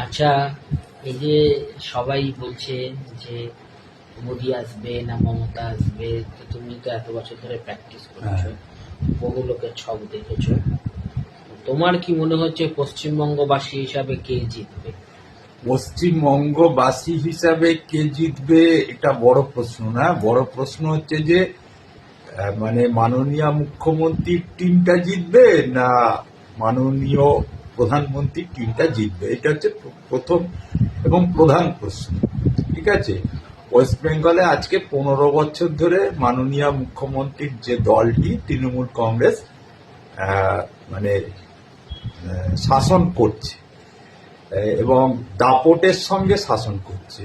আচ্ছা, এই যে সবাই বলছে যে মোদি আসবে না মমতা আসবে, তো তুমি তো এত বছর ধরে প্র্যাকটিস হ্যাঁ, করছো, বহু লোকের ছক দেখেছো, তোমার কি মনে হচ্ছে পশ্চিমবঙ্গবাসী হিসাবে কে জিতবে? পশ্চিমবঙ্গবাসী হিসাবে কে জিতবে এটা বড় প্রশ্ন না। বড় প্রশ্ন হচ্ছে যে মানে মাননীয় মুখ্যমন্ত্রীর টিমটা জিতবে না মাননীয় প্রধানমন্ত্রীর টিমটা জিতবে, এটা হচ্ছে প্রথম এবং প্রধান প্রশ্ন। ঠিক আছে, ওয়েস্ট বেঙ্গলে আজকে 15 বছর ধরে মাননীয় মুখ্যমন্ত্রীর যে দলটি তৃণমূল কংগ্রেস মানে শাসন করছে এবং দাপটের সঙ্গে শাসন করছে।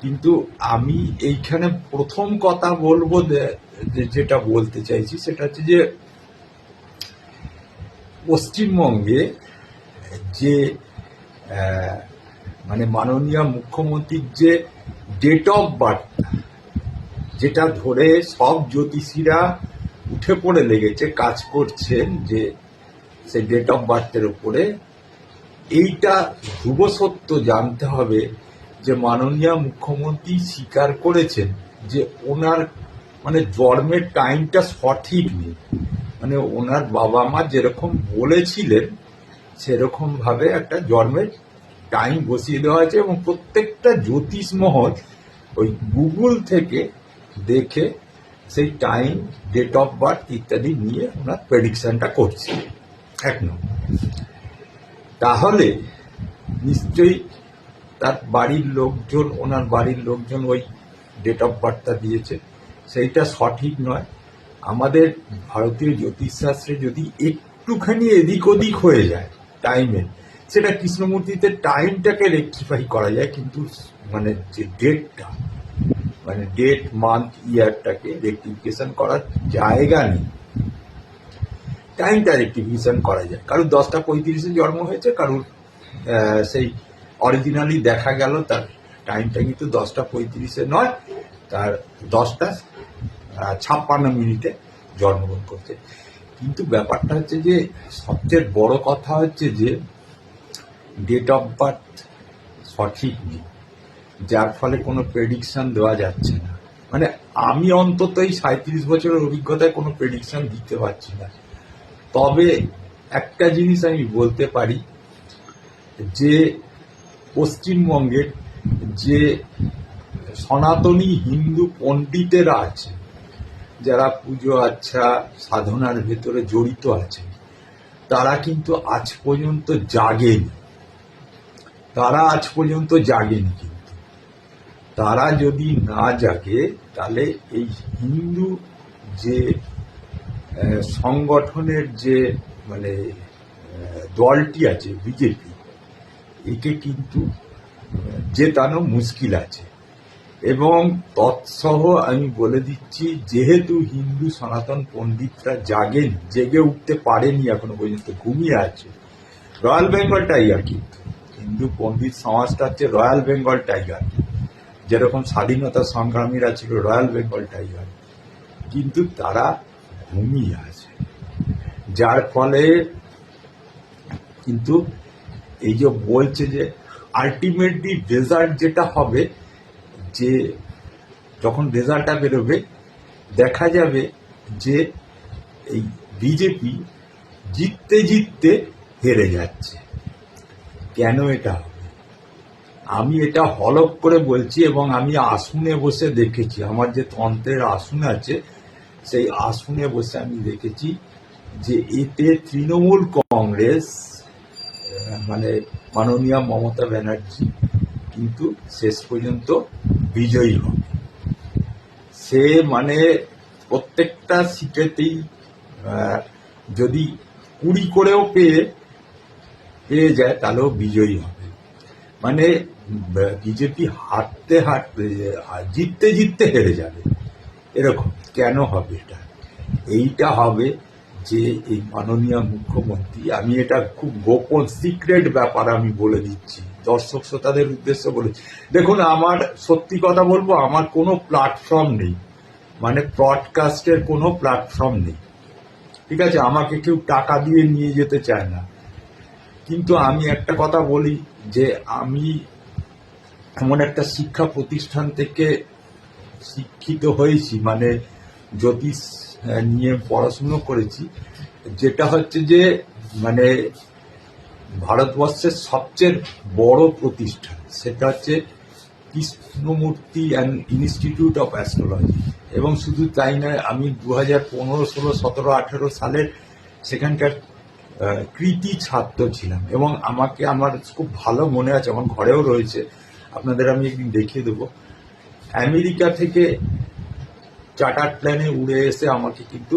কিন্তু আমি এইখানে প্রথম কথা বলবো যেটা বলতে চাইছি সেটা হচ্ছে যে পশ্চিমবঙ্গে যে মানে মাননীয় মুখ্যমন্ত্রীর যে ডেট অফ বার্থ, যেটা ধরে সব জ্যোতিষীরা উঠে পড়ে লেগেছে, কাজ করছেন যে সেই ডেট অফ বার্থের উপরে, এইটা ধ্রুব সত্য জানতে হবে যে মাননীয় মুখ্যমন্ত্রী স্বীকার করেছেন যে ওনার মানে জন্মের টাইমটা সঠিক নেই। মানে ওনার বাবা মা যেরকম বলেছিলেন সেরকম ভাবে একটা জন্মের টাইম বসিয়ে দেওয়া হয়েছে এবং প্রত্যেকটা জ্যোতিষ মহল ওই গুগল থেকে দেখে সেই টাইম, ডেট অফ বার্থ ইত্যাদি নিয়ে ওনার প্রেডিকশনটা করছে। এক নম্বর, তাহলে নিশ্চয়ই তার বাড়ির লোকজন, ওনার বাড়ির লোকজন ওই ডেট অফ বার্থটা দিয়েছে, সেইটা সঠিক নয়। আমাদের ভারতীয় জ্যোতিষশাস্ত্রে যদি একটুখানি এদিক ওদিক হয়ে যায় টাইমের, সেটা কৃষ্ণমূর্তিতে টাইমটাকে রেকটিফাই করা যায়, কিন্তু মানে যে ডেটটা, মানে ডেট, মান্থ, ইয়ারটাকে রেকটিফিকেশন করার জায়গা নেই। টাইমটা রেকটিফিকেশন করা যায়, কারোর 10টা 35-এ জন্ম হয়েছে, কারোর সেই অরিজিনালি দেখা গেল তার টাইমটা কিন্তু 10টা 35-এ নয়, তার 10টা 56 মিনিটে জন্মগ্রহণ করছে। কিন্তু ব্যাপারটা হচ্ছে যে সবচেয়ে বড় কথা হচ্ছে যে ডেট অফ বার্থ সঠিক নেই, যার ফলে কোনো প্রেডিকশন দেওয়া যাচ্ছে না। মানে আমি অন্তত এই 37 বছরের অভিজ্ঞতায় কোনো প্রেডিকশন দিতে পারছি না। তবে একটা জিনিস আমি বলতে পারি যে পশ্চিমবঙ্গের যে সনাতনী হিন্দু পণ্ডিতেরা আছে, যারা পুজো আচ্ছা সাধনার ভেতরে জড়িত আছে, তারা কিন্তু আজ পর্যন্ত জাগেনি। কিন্তু তারা যদি না জাগে তাহলে এই হিন্দু যে সংগঠনের যে মানে দলটি আছে বিজেপি, একে কিন্তু জেতানো মুশকিল আছে। এবং তৎসহ আমি বলে দিচ্ছি, যেহেতু হিন্দু সনাতন পণ্ডিতরা জাগেনি, জেগে উঠতে পারেনি এখনো পর্যন্ত, ঘুমিয়ে আছে। রয়্যাল বেঙ্গল টাইগার, কিন্তু হিন্দু পণ্ডিত সমাজটা হচ্ছে রয়্যাল বেঙ্গল টাইগার, যেরকম স্বাধীনতা সংগ্রামীরা ছিল রয়্যাল বেঙ্গল টাইগার, কিন্তু তারা ঘুমিয়ে আছে। যার ফলে কিন্তু এই যে বলছে যে আলটিমেটলি রেজাল্ট যেটা হবে, যে যখন রেজাল্টটা বেরোবে দেখা যাবে যে এই বিজেপি জিততে জিততে হেরে যাচ্ছে। কেন এটা হবে? আমি এটা হলফ করে বলছি, এবং আমি আসনে বসে দেখেছি, আমার যে তন্ত্রের আসন আছে সেই আসনে বসে আমি দেখেছি যে এতে তৃণমূল কংগ্রেস মানে মাননীয় মমতা ব্যানার্জি কিন্তু শেষ পর্যন্ত বিজয়ী হবে। সে মানে প্রত্যেকটা সিটেতেই যদি 20 করেও পেয়ে যায় তাহলেও বিজয়ী হবে। মানে বিজেপি জিততে জিততে হেরে যাবে, এরকম। কেন হবে এটা? এইটা হবে যে এই মাননীয় মুখ্যমন্ত্রী, আমি এটা খুব গোপন সিক্রেট ব্যাপার আমি বলে দিচ্ছি, দর্শক শ্রোতাদের উদ্দেশ্য বলেছি। দেখুন, আমার সত্যি কথা বলবো, আমার কোনো প্ল্যাটফর্ম নেই, মানে ব্রডকাস্টের কোনো প্ল্যাটফর্ম নেই। ঠিক আছে, আমাকে কেউ টাকা দিয়ে নিয়ে যেতে চায় না। কিন্তু আমি একটা কথা বলি যে আমি এমন একটা শিক্ষা প্রতিষ্ঠান থেকে শিক্ষিত হয়েছি, মানে জ্যোতিষ নিয়ে পড়াশুনো করেছি, যেটা হচ্ছে যে মানে ভারতবর্ষের সবচেয়ে বড় প্রতিষ্ঠান, সেটা হচ্ছে Krishnamurthy and institute of astrology. এবং শুধু তাই নয়, আমি 2015, 16, 17, 18 সালের সেখানকার কৃতি ছাত্র ছিলাম। এবং আমাকে আমার খুব ভালো মনে আছে, আমার ঘরেও রয়েছে, আপনাদের আমি একদিন দেখিয়ে দেবো। আমেরিকা থেকে চার্টার প্ল্যানে উড়ে এসে আমাকে কিন্তু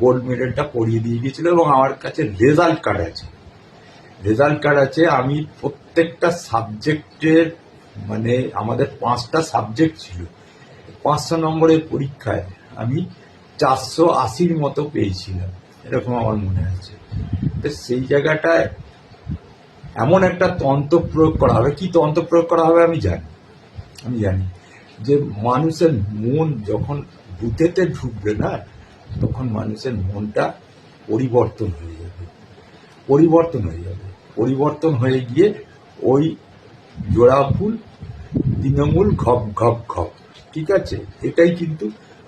গোল্ড মেডেলটা পরিয়ে দিয়ে গিয়েছিল, এবং আমার কাছে রেজাল্ট কার্ড আছে। আমি প্রত্যেকটা সাবজেক্টের, মানে আমাদের 5টা সাবজেক্ট ছিল, 500 নম্বরের পরীক্ষায় আমি 480-র মতো পেয়েছিলাম, এরকম আমার মনে আছে। তো সেই জায়গাটায় এমন একটা তন্ত্র প্রয়োগ করা হবে, কি তন্ত্র প্রয়োগ করা হবে আমি জানি যে মানুষের মন যখন ভূতেতে ঢুকবে না, তখন মানুষের মনটা পরিবর্তন হয়ে যাবে, পরিবর্তন হয়ে গিয়ে ওই জোড়া ফুল তৃণমূল ঘপ ঘপ ঘপ, ঠিক আছে? এটাই কিন্তু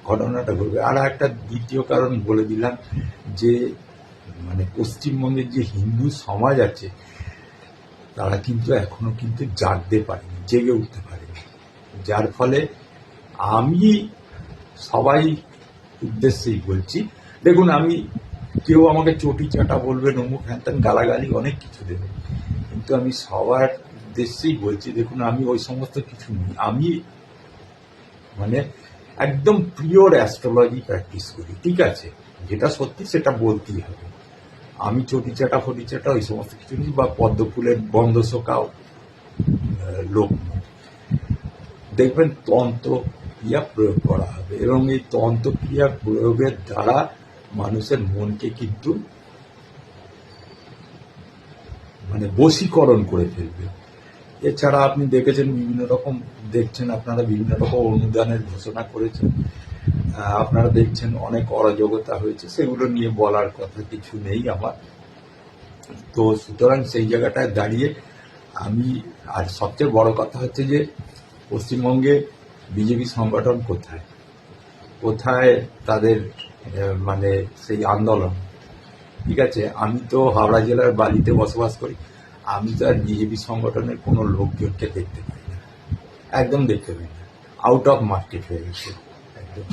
ঘটনাটা ঘটবে। আর একটা দ্বিতীয় কারণ বলে দিলাম, যে মানে পশ্চিমবঙ্গের যে হিন্দু সমাজ আছে, তারা কিন্তু এখনো কিন্তু জাগতে পারেনি, জেগে উঠতে পারেনি। যার ফলে আমি সবাই উদ্দেশ্যেই বলছি, দেখুন, আমি কেউ আমাকে চটি চাটা বলবে, অমুক হ্যান গালাগালি অনেক কিছু দেবে, কিন্তু আমি সবার উদ্দেশ্যেই বলছি, দেখুন, আমি ওই সমস্ত কিছু নেই। আমি মানে একদম পিওর অ্যাস্ট্রোলজি প্র্যাকটিস করি, ঠিক আছে? যেটা সত্যি সেটা বলতেই হবে। আমি চটি চাটা ফটি চাটা ওই সমস্ত কিছু নেই, বা পদ্মফুলের বন্ধ শোকাও লোক নেই। দেখবেন তন্ত্রক্রিয়া প্রয়োগ করা হবে, এবং এই তন্ত্রক্রিয়া প্রয়োগের দ্বারা মানুষের মনকে কিন্তু মানে বশীকরণ করে ফেলবে। এছাড়া আপনি দেখেছেন দেখছেন আপনারা বিভিন্ন রকম অনুদানের ঘোষণা করেছেন, আপনারা দেখছেন অনেক অরাজকতা হয়েছে, সেগুলো নিয়ে বলার কথা কিছু নেই আমার। তো সুতরাং সেই জায়গাটায় দাঁড়িয়ে আমি, আর সবচেয়ে বড় কথা হচ্ছে যে পশ্চিমবঙ্গে বিজেপি সংগঠন কোথায় তাদের মানে সেই আন্দোলন, ঠিক আছে? আমি তো হাওড়া জেলার বালিতে বসবাস করি, আমি তো আর বিজেপি সংগঠনের কোনো লোকজনকে দেখতে পাই না, একদম দেখতে পাই না, আউট অফ মার্কেট হয়ে গেছে একদম।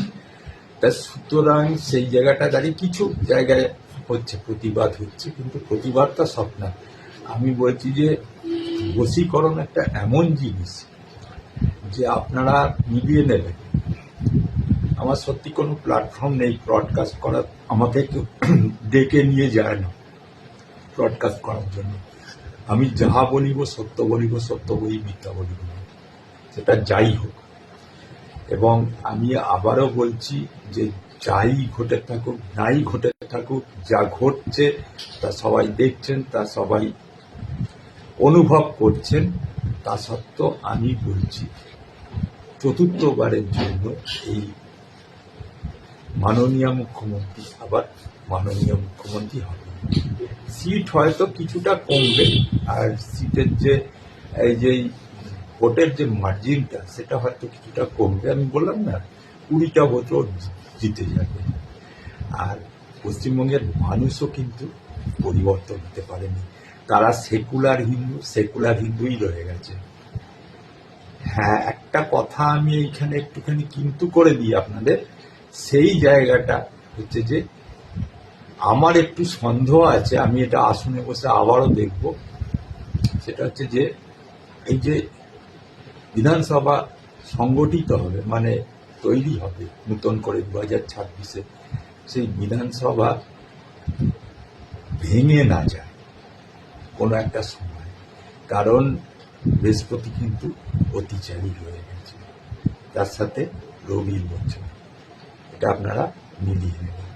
তা সুতরাং সেই জায়গাটা দাঁড়িয়ে কিছু জায়গায় হচ্ছে, প্রতিবাদ হচ্ছে, কিন্তু প্রতিবাদটা সব না। আমি বলছি যে বশীকরণ একটা এমন জিনিস যে আপনারা মিলিয়ে নেবেন। আমার সত্যি কোনো প্ল্যাটফর্ম নেই ব্রডকাস্ট করার, আমাকে কেউ ডেকে নিয়ে যায় না ব্রডকাস্ট করার জন্য। আমি যাহা বলিব সত্য বলিব, সত্য বই, মিথ্যা বলিব না, সেটা যাই হোক। এবং আমি আবারও বলছি যে যাই ঘটে থাকুক, নাই ঘটে থাকুক, যা ঘটছে তা সবাই দেখছেন, তা সবাই অনুভব করছেন। তা সত্ত্বেও আমি বলছি, চতুর্থবারের জন্য এই মাননীয় মুখ্যমন্ত্রী আবার মাননীয় মুখ্যমন্ত্রী হবে। সিট হয়তো কিছুটা কমবে, আর সিটের যে এই যে ভোটের যে মার্জিনটা, সেটা হয়তো কিছুটা কমবে। আমি বললাম না, 20টা ভোটও জিতে যাবে। আর পশ্চিমবঙ্গের মানুষও কিন্তু পরিবর্তন হতে পারেনি, তারা সেকুলার হিন্দুই রয়ে গেছে। হ্যাঁ, একটা কথা আমি এইখানে একটুখানি কিন্তু করে দিই আপনাদের, সেই জায়গাটা হচ্ছে যে আমার একটু সন্দেহ আছে, আমি এটা আসনে বসে আবারও দেখব। সেটা হচ্ছে যে এই যে বিধানসভা সংগঠিত হবে, মানে তৈরি হবে নতুন করে 2026-এ, সেই বিধানসভা ভেঙে না যায় কোনো একটা সময়, কারণ বৃহস্পতি কিন্তু অতিচারী হয়ে গেছে, তার সাথে রবির বছর, এটা আপনারা মিলিয়ে নেবেন।